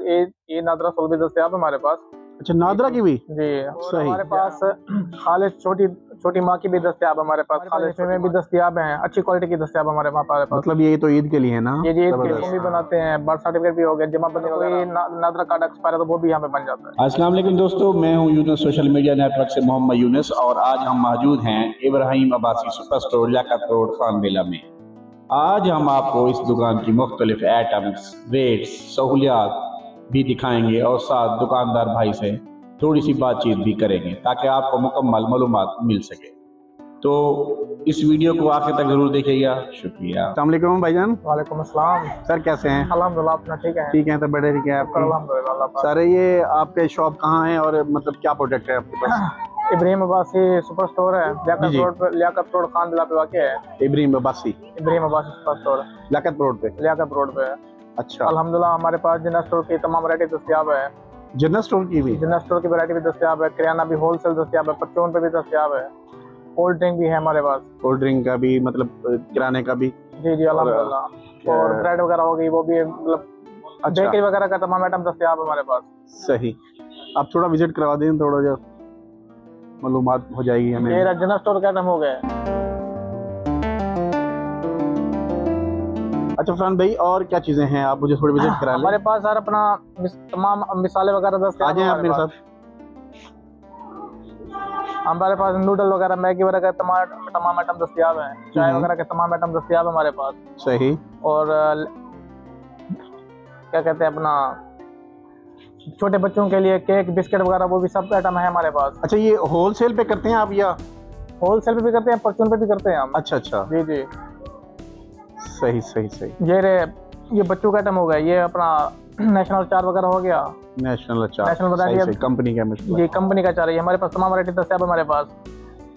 ये नादरा फल भी दस्तियाब है हमारे पास। अच्छा, नादरा की भी? जी। और सही। हमारे पास खालिश छोटी माँ की भी दस्तियाब है हमारे पास। खालिश में भी दस्तियाब हैं, अच्छी क्वालिटी की दस्तियाब हमारे पास। मतलब ये तो ईद के लिए है ना? ये ईद के लिए भी बनाते हैं, बर्थ सर्टिफिकेट भी हो गया, जमाबंदी वगैरह, नादरा कार्ड एक्सपायर है तो वो भी यहाँ पे बन जाता है। अस्सलाम वालेकुम दोस्तों, मैं हूं यूनुस सोशल मीडिया नेटवर्क से मोहम्मद यूनुस और आज हम मौजूद हैं Ibrahim Abbasi super store Liaquat road Khanbela में। आज हम आपको इस दुकान की मुख्तलिफ आइटम्स, रेट्स, सहूलियात भी दिखाएंगे और साथ दुकानदार भाई से थोड़ी सी बातचीत भी करेंगे ताकि आपको मुकम्मल मालूमात मिल सके। तो इस वीडियो को आखिर तक जरूर देखिएगा। शुक्रिया। अस्सलाम वालेकुम भाईजान। वालेकुम अस्सलाम। सर कैसे हैं? अल्हम्दुलिल्लाह, अपना ठीक है? ठीक है, तो बड़े ठीक है आप? अल्हम्दुलिल्लाह। सर ये आपके शॉप कहाँ है और मतलब क्या प्रोडक्ट है आपके पास? इब्राहिम अब्बासी सुपर स्टोर है, लियाकत रोड खानबेला पे वाक़ है। Ibrahim Abbasi super store Liaquat road पे है। अच्छा, अल्हम्दुलिल्लाह हमारे पास जनरल स्टोर की तमाम वैरायटी दस्तियाब है। जनरल स्टोर की भी? जनरल स्टोर की वैरायटी भी दस्तियाब है, किराना भी होलसेल दस्तियाब है, परचून पे भी दस्तियाब है, कोल्ड ड्रिंक भी है हमारे पास। कोल्ड ड्रिंक का भी मतलब किराने का भी? जी अल्हम्दुलिल्लाह। और ब्रेड वगैरह हो गई वो भी, मतलब अच्छा, बेकरी वगैरह का तमाम आइटम दस्तियाब है हमारे पास। सही। आप थोड़ा विजिट करवा दें, थोड़ा जो मालूमात हो जाएगी हमें। ये जनरल स्टोर का आइटम हो गया। अच्छा फरहान भाई, और क्या चीजें हैं, आप मुझे थोड़ी विजिट करा लें। हमारे पास सर अपना तमाम मिसाले वगैरह दस्तियाब आ जाएं आप मेरे साथ। हमारे पास नूडल वगैरह, मैगी वगैरह का तमाम आइटम दस्तियाब हैं, चाय वगैरह के तमाम आइटम दस्तियाब है हमारे पास। सही। और क्या कहते हैं अपना छोटे बच्चों के लिए केक, बिस्किट वगैरह, वो भी सब आइटम है हमारे पास। अच्छा, ये होलसेल पे करते हैं आप या? होलसेल पे भी करते हैं, परचून पे भी करते हैं हम। अच्छा अच्छा, जी। सही। ये बच्चों का आइटम हो गया, ये अपना नेशनल अचार वगैरह हो गया। नेशनल अचार, नेशनल वैरायटी कंपनी का? ये कंपनी का अचार है, हमारे पास तमाम वैरायटी दस्तियाब है हमारे पास।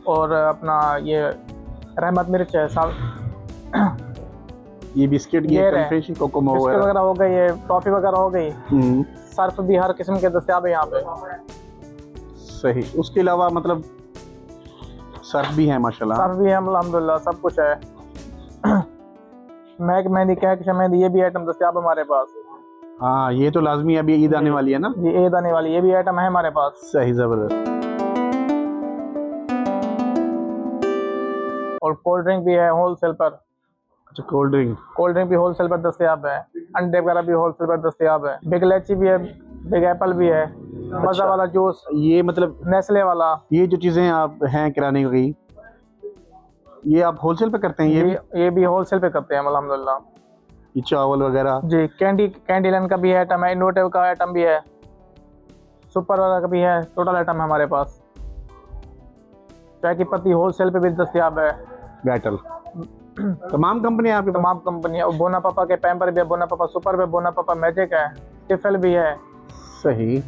और अपना ये रहमत मिर्च है साहब, ये बिस्किट, ये कन्फेक्शन, कोकोमो वगैरह हो गई, ये टॉफी वगैरह हो गई, सर्फ भी हर किस्म के दस्तियाब है यहाँ पे। सही। उसके अलावा मतलब सर्फ भी है? माशाल्लाह सर्फ भी है, अल्हम्दुलिल्लाह सब कुछ है। मैक मेहंदी, कैक मेहंदी, ये भी आइटम दस्तियाब हमारे पास। हाँ, ये तो लाजमी है, अभी ईद आने वाली है ना? जी, ईद आने वाली, ये भी आइटम है हमारे पास। सही, जबरदस्त। और कोल्ड ड्रिंक भी है होलसेल पर। अच्छा, कोल्ड ड्रिंक भी होलसेल पर दस्तियाब है, अंडे वगैरह भी होलसेल पर दस्तियाब है, बिग इलायची भी है, बिग एप्पल भी है, मजा वाला जूस, ये मतलब नेस्ले वाला। ये जो चीजें आप हैं किराने की, ये आप होलसेल पे करते हैं? ये भी होलसेल पे करते हैं अल्हम्दुलिल्लाह। ये चावल वगैरह? जी। कैंडी लाइन का भी है आइटम है, इनोवेटिव का आइटम भी है, सुपर वाला का भी है, टोटल आइटम है हमारे पास। चाय की पत्ती होलसेल पे भी दस्तियाब है। बैटल तमाम कंपनियां आपके? तमाम कंपनियां। बोना पापा के पैम्पर भी है, बोना पापा सुपर भी, बोना पापा मैजिक है, टिफल भी है। सही।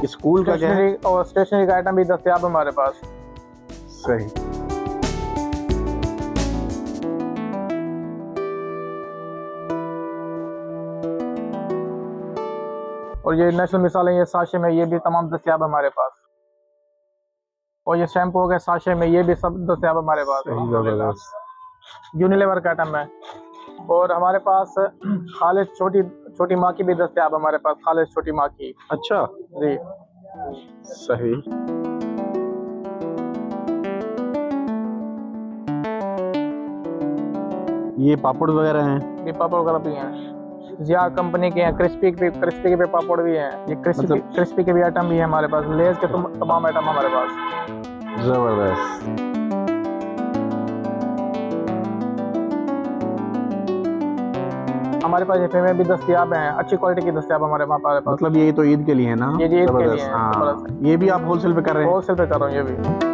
स्कूल का क्या है? और स्टेशनरी का आइटम भी दस्तियाब है हमारे पास। सही। और ये नेशनल मिसाले, ये साशे में, ये भी तमाम दस्तियाब है हमारे पास। और ये शैम्पू हो गया साशे में, ये भी सब दस्तियाब है हमारे पास। यूनिलेवर का आइटम है। और हमारे पास खालिश छोटी माँ की भी दस्तियाब है हमारे पास, खालिश छोटी माँ की। अच्छा जी, सही। ये पापड़ वगैरह हैं? ये पापड़ वगैरह भी हैं, जिया कंपनी के हैं, क्रिस्पी के भी पापड़ भी हैं, ये क्रिस्पी के भी आइटम भी है हमारे पास, लेज के तमाम आइटम हमारे पास। जबरदस्त। हमारे पास एफए में भी दस्तियाब हैं, अच्छी क्वालिटी की दस्तियाब हमारे पास। मतलब ये तो ईद के लिए है ना? ये ईद के लिए है। हाँ। ये भी आप होलसेल पे कर रहे हैं? होलसेल पे कर रहा हूँ ये भी।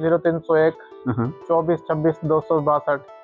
0301 24 26 262.